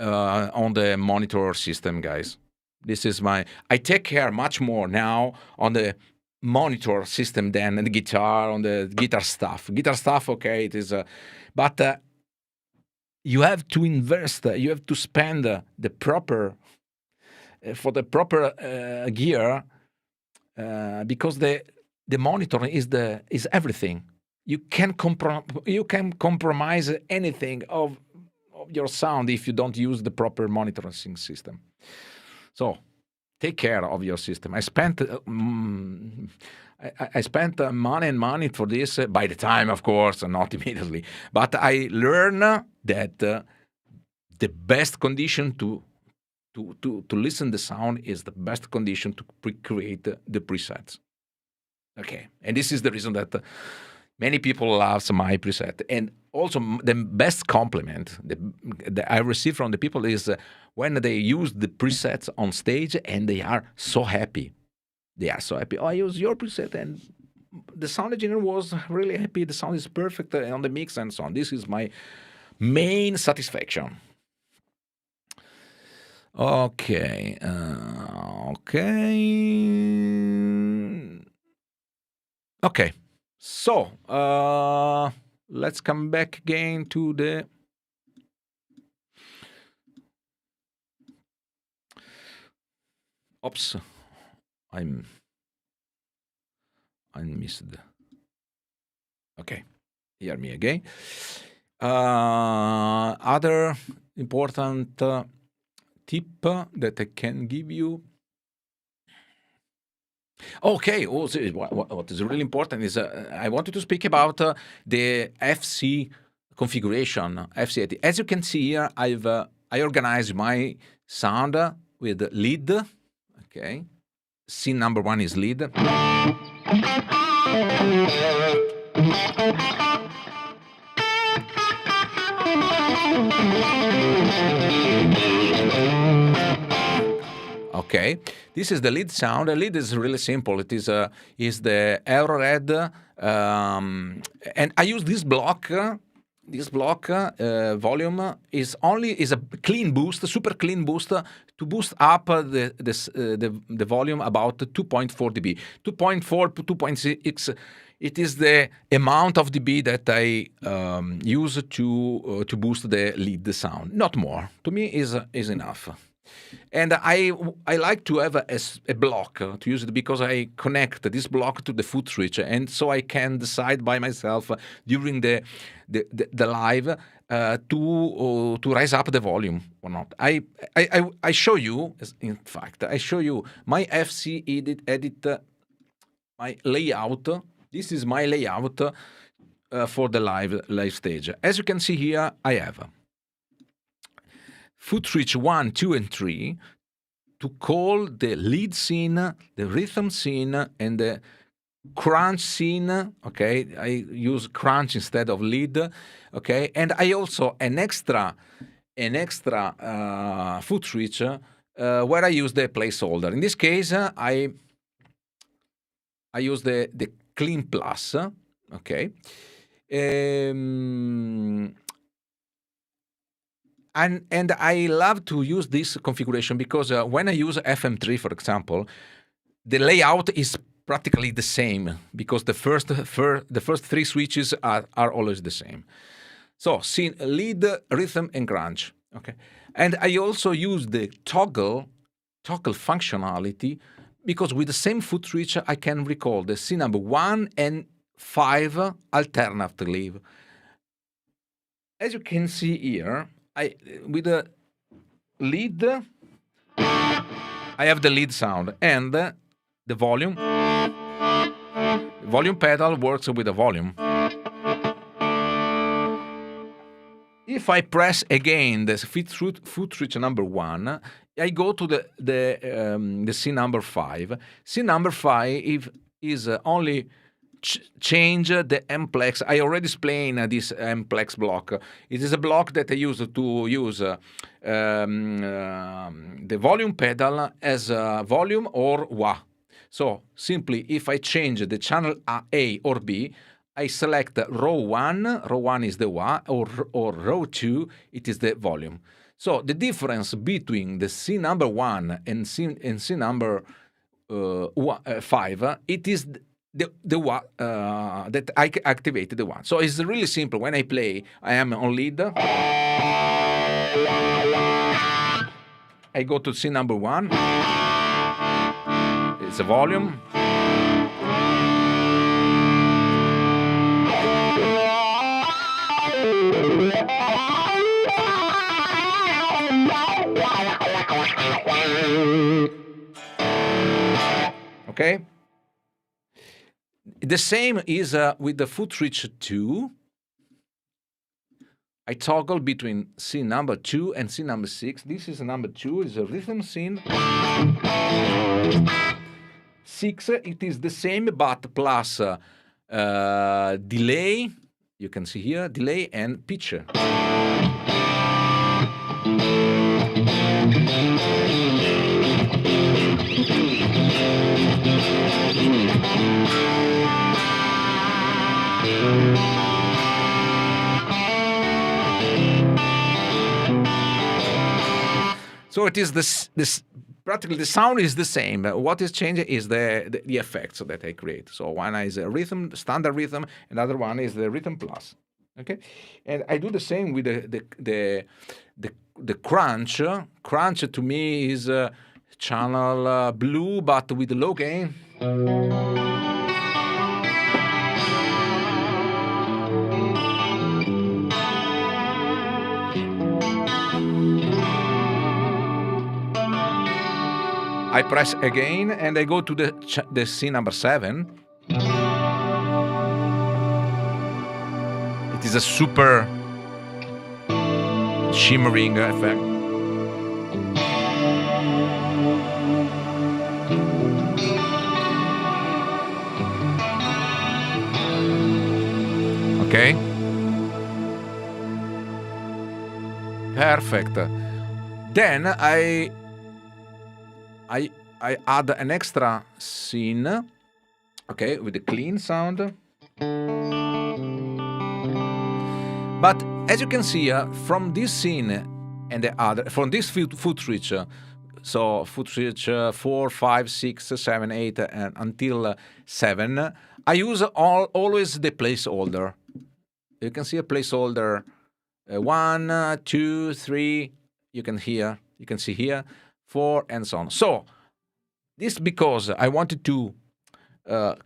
on the monitor system, guys. This is I take care much more now on the monitor system than the guitar, on the guitar stuff. Guitar stuff, okay, it is, but you have to invest, you have to spend the proper, for the proper gear, because the monitor is everything. You can compromise anything of your sound if you don't use the proper monitoring system. So take care of your system. I spent money for this by the time, of course, and not immediately. But I learned that the best condition to listen the sound is the best condition to create the presets. Okay, and this is the reason that many people love my preset. And also the best compliment that I receive from the people is when they use the presets on stage and they are so happy. They are so happy. Oh, I use your preset and the sound engineer was really happy. The sound is perfect on the mix and so on. This is my main satisfaction. Okay. Okay. So, let's come back again to the oops, I missed. Okay, hear me again. Other important tip that I can give you. Okay, also what is really important is I wanted to speak about the FC configuration, FC80. As you can see here, I organized my sound with lead. Okay, scene number 1 is lead. Okay, this is the lead sound. The lead is really simple. It is the Euro Red, and I use this block. This block volume is a clean boost, super clean boost to boost up the volume about 2.4 dB, 2.4 to 2.6. It is the amount of dB that I use to boost the lead sound. Not more. To me, is enough. And I like to have a block to use it because I connect this block to the foot switch, and so I can decide by myself during the live to raise up the volume or not. I show you, in fact, I show you my FC edit my layout. This is my layout for the live stage. As you can see here, I have foot switch 1, 2, and 3 to call the lead scene, the rhythm scene, and the crunch scene. Okay, I use crunch instead of lead. Okay, and I also an extra foot switch where I use the placeholder. In this case, I use the clean plus. Okay. And I love to use this configuration because when I use FM3, for example, the layout is practically the same because the first three switches are always the same. So scene, lead, rhythm, and crunch. Okay, and I also use the toggle functionality because with the same foot switch I can recall the scene number 1 and 5 alternatively. As you can see here, with the lead, I have the lead sound and the volume. Volume pedal works with the volume. If I press again the foot switch number 1, I go to the scene number 5. Scene number 5 is only change the Mplex. I already explained this Mplex block. It is a block that I use to use the volume pedal as volume or wah. So simply, if I change the channel A or B, I select row 1. Row 1 is the wah, or row 2, it is the volume. So the difference between the scene number 1 and scene number 5, it is the one that I activated the one. So it's really simple. When I play, I am on lead. I go to scene number 1. It's a volume. Okay. The same is with the foot switch 2. I toggle between scene number 2 and scene number 6. This is number 2, is a rhythm scene. 6, it is the same but plus delay. You can see here, delay and pitch. So it is this practically the sound is the same. What is changing is the effects that I create. So one is a rhythm, standard rhythm, another one is the rhythm plus. Okay, and I do the same with the crunch. Crunch to me is channel blue, but with low gain. I press again and I go to the scene number 7. It is a super shimmering effect. Okay. Perfect. Then I add an extra scene, okay, with the clean sound. But as you can see, from this scene and the other, from this foot switch, so foot switch 4, 5, 6, 7, 8, and until 7, I use always the placeholder. You can see a placeholder 1, 2, 3. You can You can see here 4 and so on. So this because I wanted to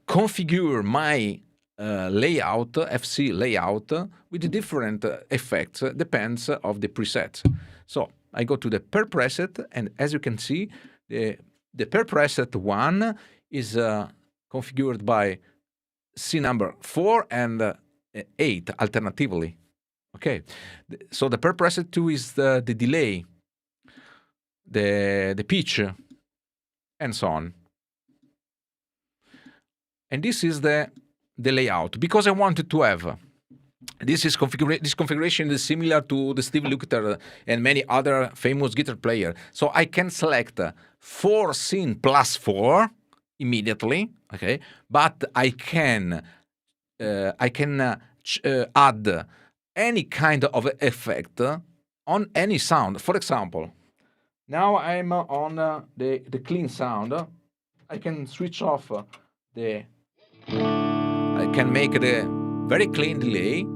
configure my layout, FC layout, with the different effects, depends of the preset. So I go to the per preset, and as you can see, the per preset one is configured by C number 4 and 8 alternatively. Okay, so the per preset 2 is the delay, the pitch, and so on. And this is the layout, because I wanted to have this configuration is similar to the Steve Lukather and many other famous guitar player. So I can select 4 scene plus 4 immediately, okay? But I can add any kind of effect on any sound. For example, now I'm on the clean sound. I can switch off I can make the very clean delay,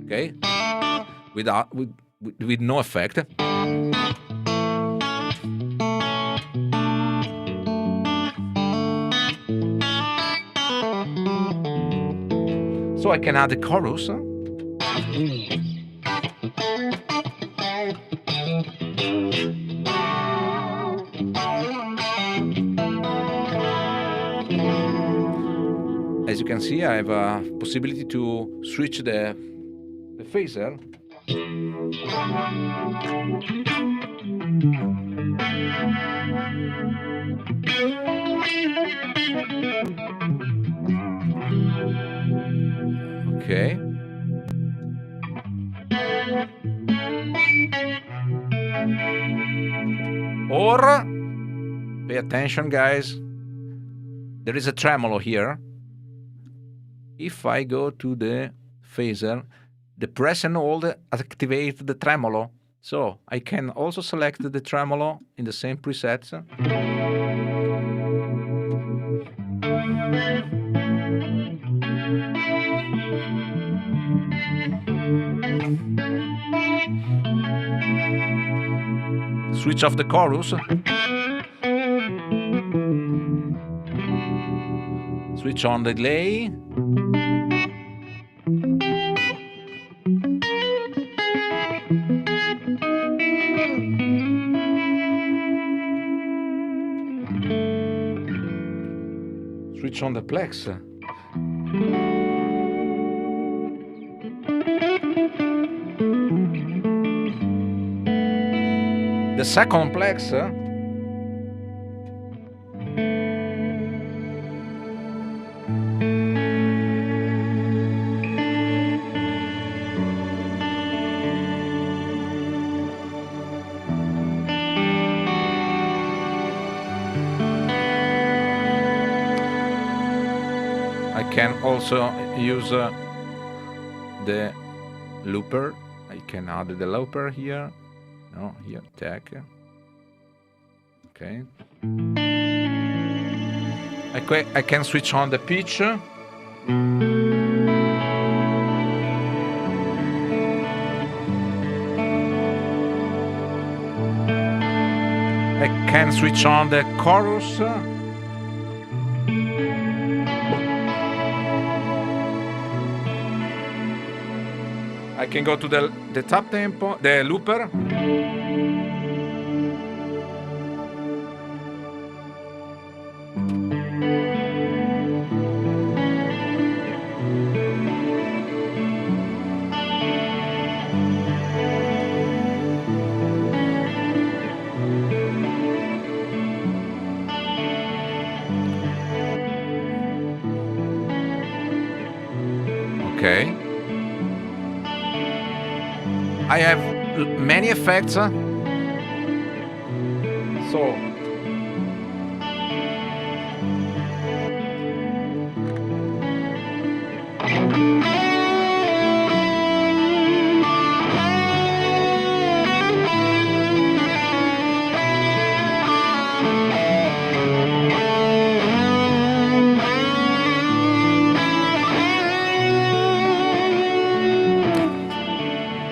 okay, with no effect. So I can add the chorus. As you can see, I have a possibility to switch the phaser. Okay. Or, pay attention guys, there is a tremolo here. If I go to the phaser, the press and hold activate the tremolo. So I can also select the tremolo in the same presets. Switch off the chorus. Switch on the delay. Switch on the plex. The second plex. I can also use the looper. I can add the looper here. No, here, tag. Okay. I can switch on the pitch. I can switch on the chorus. I can go to the tap tempo, the looper. Okay. I have many effects. So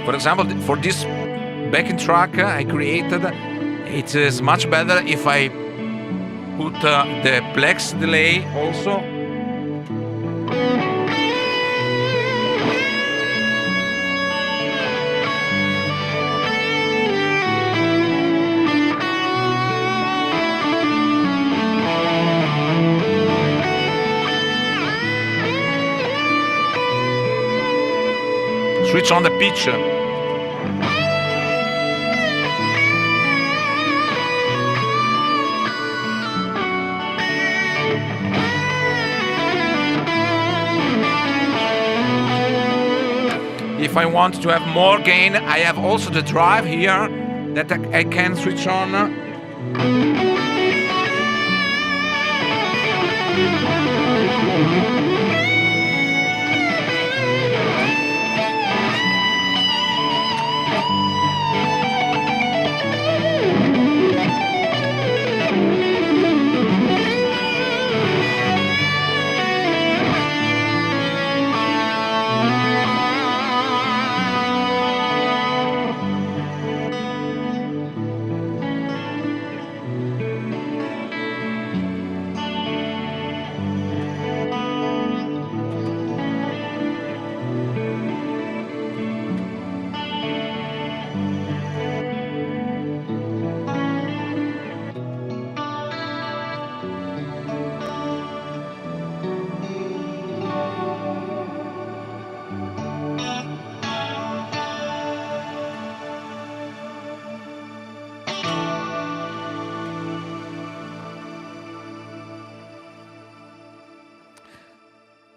for example, for this backing track I created, it is much better if I put the Plex delay also. Switch on the pitch. If I want to have more gain, I have also the drive here that I can switch on.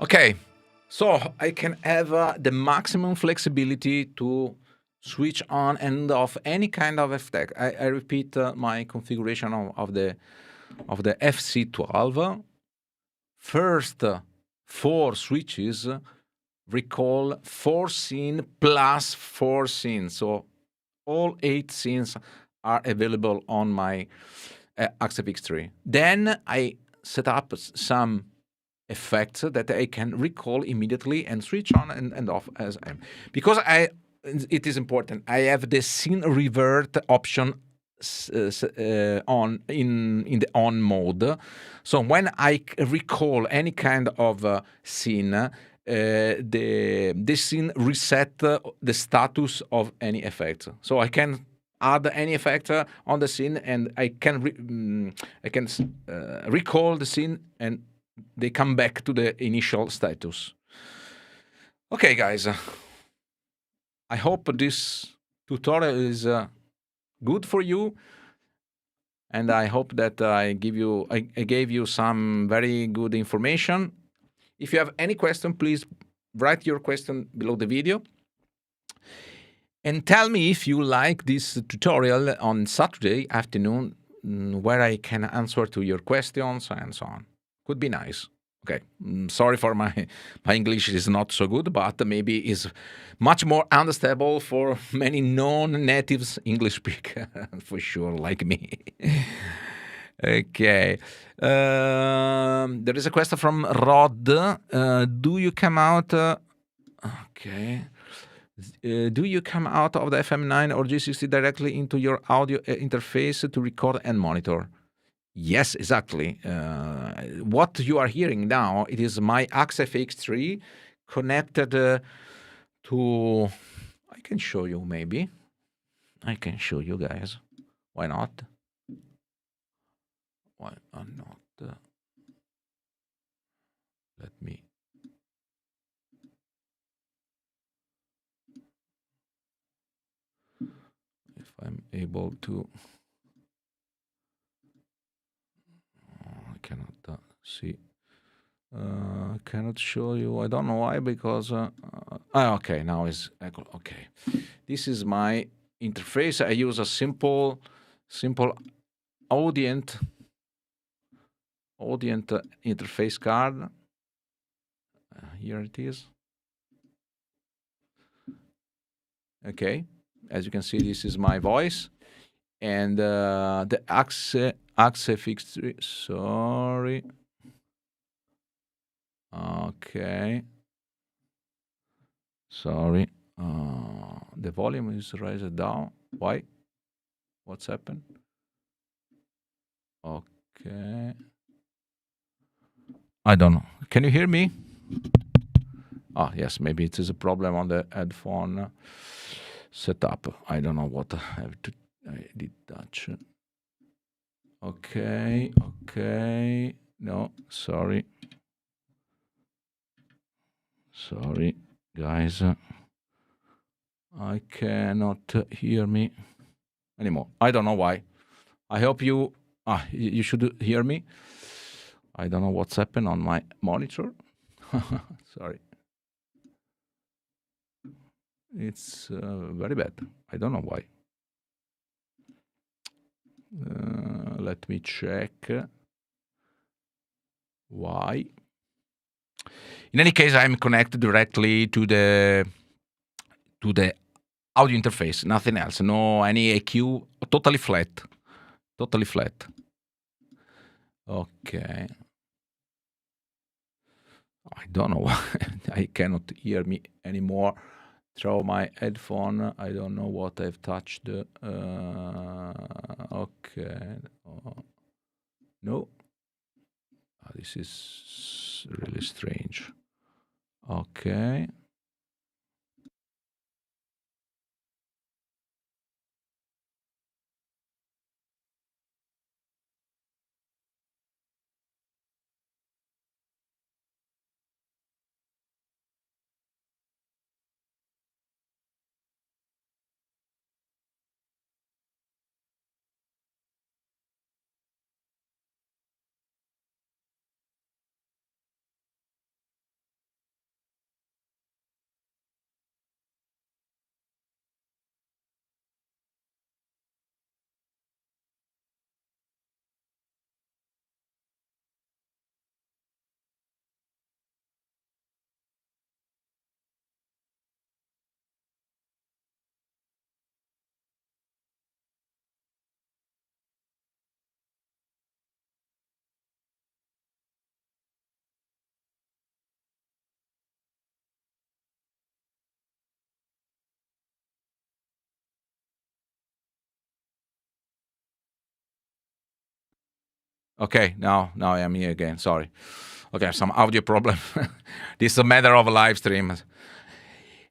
Okay, so I can have the maximum flexibility to switch on and off any kind of effect. I repeat my configuration of the FC12. First 4 switches recall 4 scene plus 4 scenes. So all 8 scenes are available on my AXFX3. Then I set up some effects that I can recall immediately and switch on and off as I am. Because it is important. I have the scene revert option on in the on mode. So when I recall any kind of scene, the scene reset the status of any effect. So I can add any effect on the scene, and I can recall the scene, and they come back to the initial status. Okay, guys. I hope this tutorial is good for you, and I hope that I gave you some very good information. If you have any question, please write your question below the video. And tell me if you like this tutorial on Saturday afternoon, where I can answer to your questions and so on. Could be nice. Okay, sorry for my English is not so good, but maybe is much more understandable for many non-natives English speaker, for sure, like me. Okay. There is a question from Rod. Do you come out... okay. Do you come out of the FM9 or G60 directly into your audio interface to record and monitor? Yes, exactly. What you are hearing now, it is my AXFX3 connected to... I can show you, maybe. I can show you, guys. Why not? Why not? Let me... If I'm able to... I cannot see. I cannot show you. I don't know why, because... okay, now is... Okay. This is my interface. I use a simple Ambient interface card. Here it is. Okay. As you can see, this is my voice. And the AXFX3, sorry. Okay. Sorry. The volume is raised down. Why? What's happened? Okay. I don't know. Can you hear me? Ah, yes, maybe it is a problem on the headphone setup. I don't know what I have to. I did touch. Okay, okay. No, sorry. Sorry, guys. I cannot hear me anymore. I don't know why. I hope you you should hear me. I don't know what's happened on my monitor. Sorry. It's very bad. I don't know why. Let me check why. In any case, I'm connected directly to the audio interface, nothing else. No any EQ, totally flat. Totally flat. Okay. I don't know why I cannot hear me anymore through my headphone. I don't know what I've touched. Okay. No. This is really strange. Okay. Okay, now I am here again. Sorry. Okay, some audio problem. This is a matter of a live stream.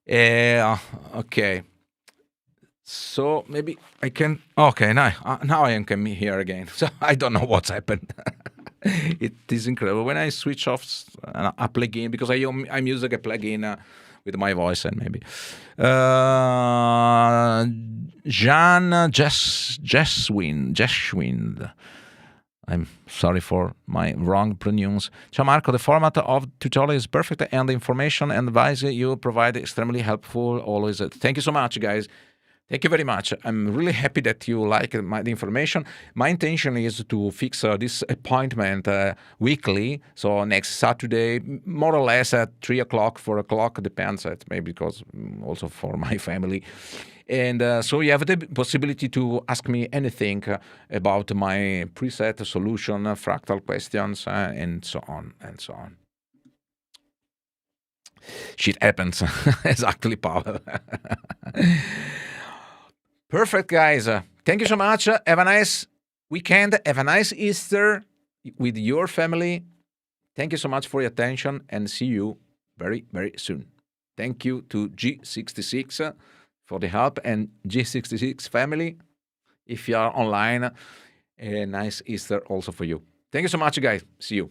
Okay. So maybe I can. Okay, now I am here again. So I don't know what's happened. It is incredible when I switch off a plugin because I'm using a plugin with my voice and maybe Jean Jeswind. I'm sorry for my wrong pronunciation. Ciao Marco, the format of tutorial is perfect and the information and advice you provide extremely helpful always. Thank you so much, guys. Thank you very much. I'm really happy that you like the information. My intention is to fix this appointment weekly. So next Saturday, more or less at 3 o'clock, 4 o'clock, depends. Maybe because also for my family. And so you have the possibility to ask me anything about my preset solution, fractal questions, and so on and so on. Shit happens. Exactly, Pavel. Perfect, guys. Thank you so much. Have a nice weekend. Have a nice Easter with your family. Thank you so much for your attention and see you very, very soon. Thank you to G66 for the help and G66 family. If you are online, a nice Easter also for you. Thank you so much, guys. See you.